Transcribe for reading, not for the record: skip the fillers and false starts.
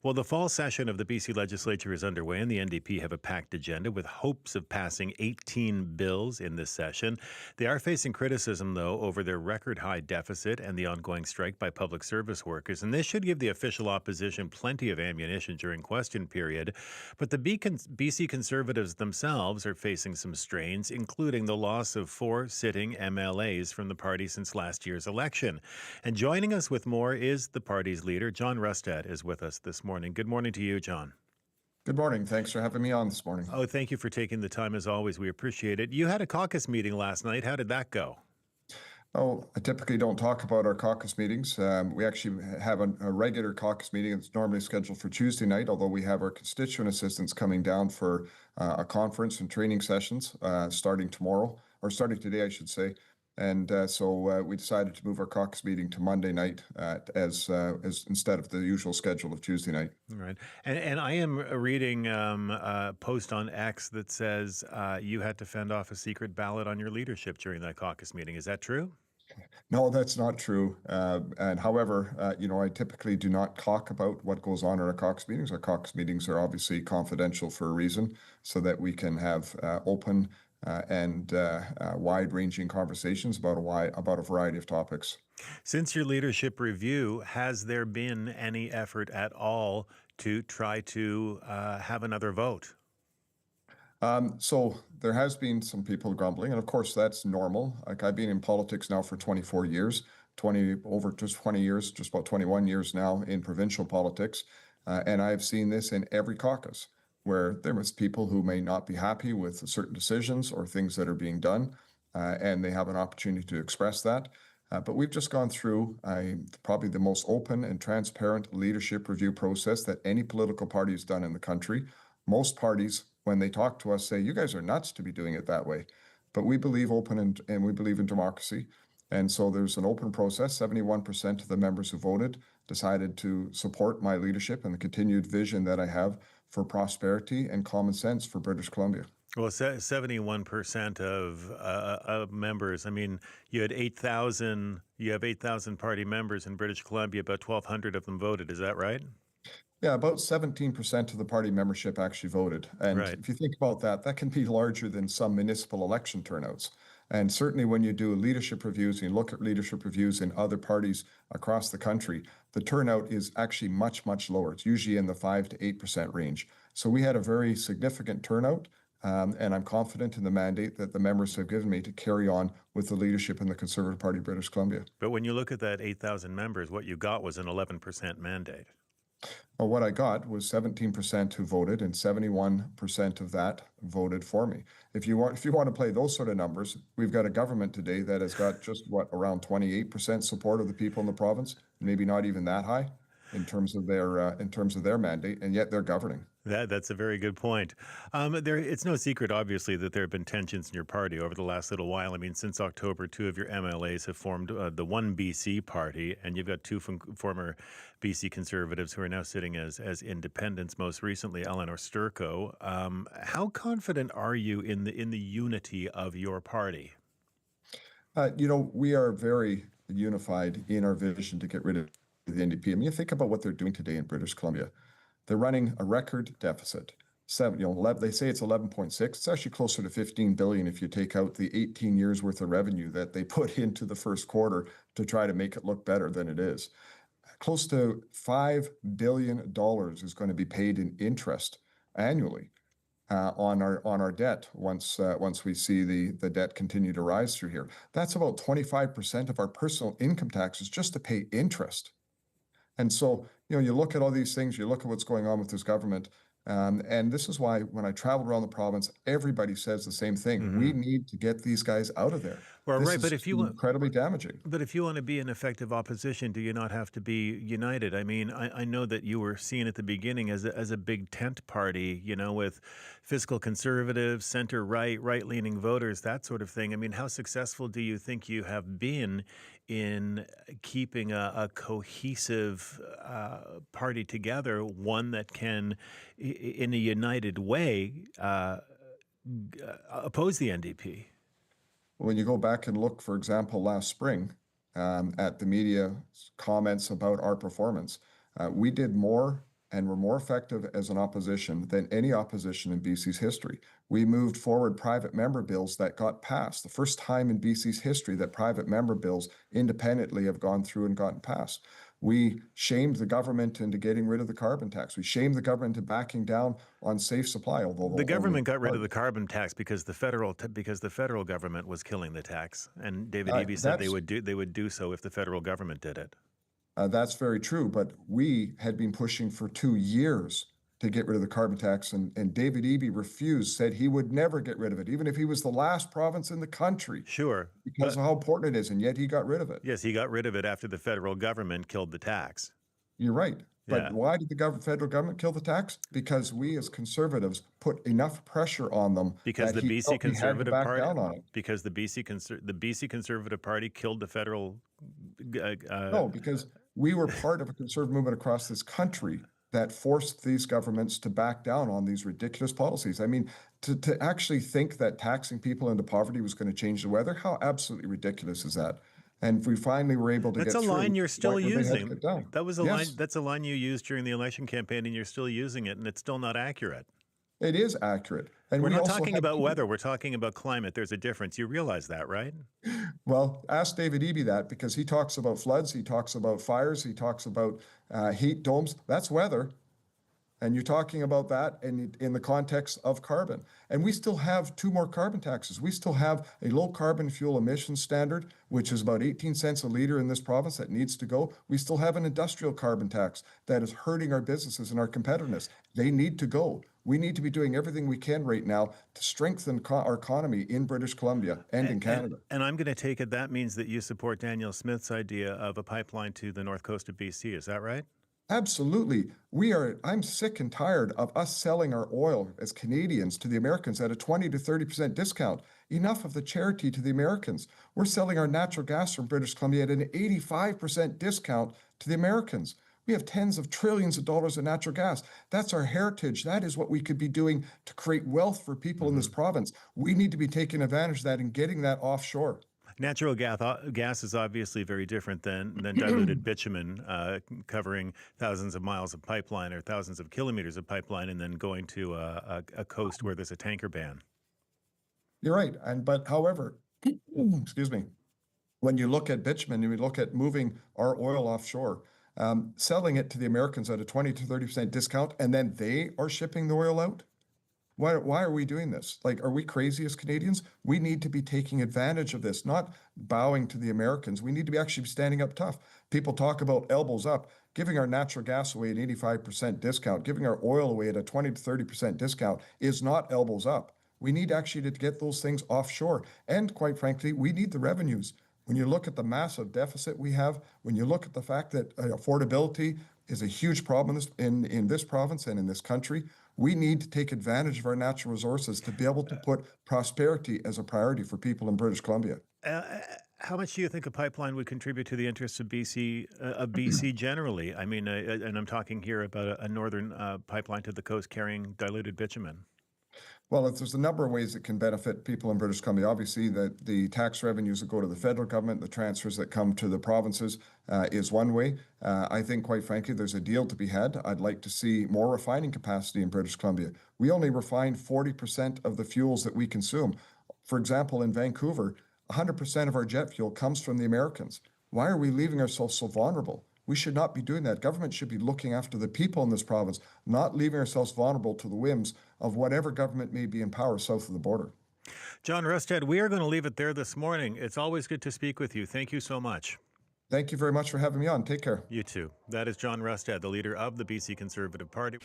Well, the fall session of the BC legislature is underway, and the NDP have a packed agenda with hopes of passing 18 bills in this session. They are facing criticism, though, over their record high deficit and the ongoing strike by public service workers. And this should give the official opposition plenty of ammunition during question period. But the BC Conservatives themselves are facing some strains, including the loss of 4 sitting MLAs from the party since last year's election. And joining us with more is the party's leader. John Rustad is with us this morning. Good morning to you, John. Good morning. Thanks for having me on this morning. Oh, thank you for taking the time as always. We appreciate it. You had a caucus meeting last night. How did that go? Oh, I typically don't talk about our caucus meetings. We actually have a regular caucus meeting that's normally scheduled for Tuesday night, although we have our constituent assistants coming down for a conference and training sessions starting tomorrow, or starting today, I should say. And so we decided to move our caucus meeting to Monday night as instead of the usual schedule of Tuesday night. All right. And I am reading a post on X that says you had to fend off a secret ballot on your leadership during that caucus meeting. Is that true? No, that's not true. And however, I typically do not talk about what goes on in our caucus meetings. Our caucus meetings are obviously confidential for a reason, so that we can have open and wide-ranging conversations about a variety of topics. Since your leadership review, has there been any effort at all to try to have another vote? So there has been some people grumbling, and of course that's normal. Like, I've been in politics now for 24 years, over just 20 years, just about 21 years now in provincial politics, and I've seen this in every caucus, where there was people who may not be happy with certain decisions or things that are being done, and they have an opportunity to express that. But we've just gone through probably the most open and transparent leadership review process that any political party has done in the country. Most parties, when they talk to us, say, you guys are nuts to be doing it that way. But we believe open and we believe in democracy. And so there's an open process. 71% of the members who voted decided to support my leadership and the continued vision that I have for prosperity and common sense for British Columbia. Well, 71% of members. I mean, you have 8,000 party members in British Columbia. About 1,200 of them voted. Is that right? Yeah, about 17% of the party membership actually voted. And Right. if you think about that, that can be larger than some municipal election turnouts. And certainly when you do leadership reviews and you look at leadership reviews in other parties across the country, the turnout is actually much, much lower. It's usually in the 5 to 8% range. So we had a very significant turnout, and I'm confident in the mandate that the members have given me to carry on with the leadership in the Conservative Party of British Columbia. But when you look at that 8,000 members, what you got was an 11% mandate. Well, what I got was 17% who voted, and 71% of that voted for me. If you want to play those sort of numbers, we've got a government today that has got just around 28% support of the people in the province, maybe not even that high in terms of their mandate, and yet they're governing. That's a very good point. It's no secret, obviously, that there have been tensions in your party over the last little while. I mean, since October, 2 of your MLAs have formed the One BC party, and you've got 2 former BC Conservatives who are now sitting as independents, most recently Eleanor Sturco. How confident are you in the unity of your party? We are very unified in our vision to get rid of the NDP. I mean, you think about what they're doing today in British Columbia. They're running a record deficit. They say it's 11.6. It's actually closer to 15 billion if you take out the 18 years worth of revenue that they put into the first quarter to try to make it look better than it is. Close to $5 billion is going to be paid in interest annually on our debt once we see the debt continue to rise through here. That's about 25% of our personal income taxes just to pay interest. And so, you look at all these things, you look at what's going on with this government, and this is why when I travel around the province, everybody says the same thing. Mm-hmm. We need to get these guys out of there. Well, this right, is but if you incredibly damaging. But if you want to be an effective opposition, do you not have to be united? I mean, I know that you were seen at the beginning as a big tent party, with fiscal conservatives, center-right, right-leaning voters, that sort of thing. I mean, how successful do you think you have been in keeping a cohesive party together, one that can, in a united way, oppose the NDP? When you go back and look, for example, last spring at the media comments about our performance, we did more and we're more effective as an opposition than any opposition in BC's history. We moved forward private member bills that got passed. The first time in BC's history that private member bills independently have gone through and gotten passed. We shamed the government into getting rid of the carbon tax. We shamed the government into backing down on safe supply. Although The government got rid of the carbon tax because the federal government was killing the tax, and David Eby said they would do so if the federal government did it. That's very true, but we had been pushing for 2 years to get rid of the carbon tax, and David Eby refused, said he would never get rid of it, even if he was the last province in the country. Sure. Because of how important it is, and yet he got rid of it. Yes, he got rid of it after the federal government killed the tax. You're right. But Yeah. why did the federal government kill the tax? Because we as conservatives put enough pressure on them Because that the he BC felt he had to Conservative back Party, down on it. because the BC Conservative Party killed the federal. No, because we were part of a conservative movement across this country that forced these governments to back down on these ridiculous policies. I mean, to actually think that taxing people into poverty was going to change the weather, how absolutely ridiculous is that? And we finally were able to That's get a through. line you're still Why would they have to using. get down? That was a Yes. line. That's a line you used during the election campaign, and you're still using it, and it's still not accurate. It is accurate. And We're we not also talking had about to- weather. We're talking about climate. There's a difference. You realize that, right? Well, ask David Eby that, because he talks about floods, he talks about fires, he talks about heat domes. That's weather. And you're talking about that in the context of carbon. And we still have 2 more carbon taxes. We still have a low carbon fuel emission standard, which is about 18 cents a liter in this province, that needs to go. We still have an industrial carbon tax that is hurting our businesses and our competitiveness. They need to go. We need to be doing everything we can right now to strengthen our economy in British Columbia and in Canada. And I'm going to take it that means that you support Daniel Smith's idea of a pipeline to the north coast of BC. Is that right? Absolutely. I'm sick and tired of us selling our oil as Canadians to the Americans at a 20 to 30% discount. Enough of the charity to the Americans. We're selling our natural gas from British Columbia at an 85% discount to the Americans. We have tens of trillions of dollars of natural gas. That's our heritage. That is what we could be doing to create wealth for people in this province. We need to be taking advantage of that and getting that offshore. Natural gas is obviously very different than diluted bitumen, covering thousands of miles of pipeline or thousands of kilometers of pipeline and then going to a coast where there's a tanker ban. You're right. But however, excuse me, when you look at bitumen and we look at moving our oil offshore, selling it to the Americans at a 20 to 30% discount, and then they are shipping the oil out. Why are we doing this? Like, are we crazy as Canadians? We need to be taking advantage of this, not bowing to the Americans. We need to be actually standing up tough. People talk about elbows up, giving our natural gas away at 85% discount, giving our oil away at a 20 to 30% discount is not elbows up. We need actually to get those things offshore. And quite frankly, we need the revenues. When you look at the massive deficit we have, when you look at the fact that affordability is a huge problem in this province and in this country, we need to take advantage of our natural resources to be able to put prosperity as a priority for people in British Columbia. How much do you think a pipeline would contribute to the interests of BC generally? I mean, and I'm talking here about a northern pipeline to the coast carrying diluted bitumen. Well, there's a number of ways it can benefit people in British Columbia. Obviously, the tax revenues that go to the federal government, the transfers that come to the provinces is one way. I think, quite frankly, there's a deal to be had. I'd like to see more refining capacity in British Columbia. We only refine 40% of the fuels that we consume. For example, in Vancouver, 100% of our jet fuel comes from the Americans. Why are we leaving ourselves so vulnerable? We should not be doing that. Government should be looking after the people in this province, not leaving ourselves vulnerable to the whims of whatever government may be in power south of the border. John Rustad, we are going to leave it there this morning. It's always good to speak with you. Thank you so much. Thank you very much for having me on. Take care. You too. That is John Rustad, the leader of the BC Conservative Party.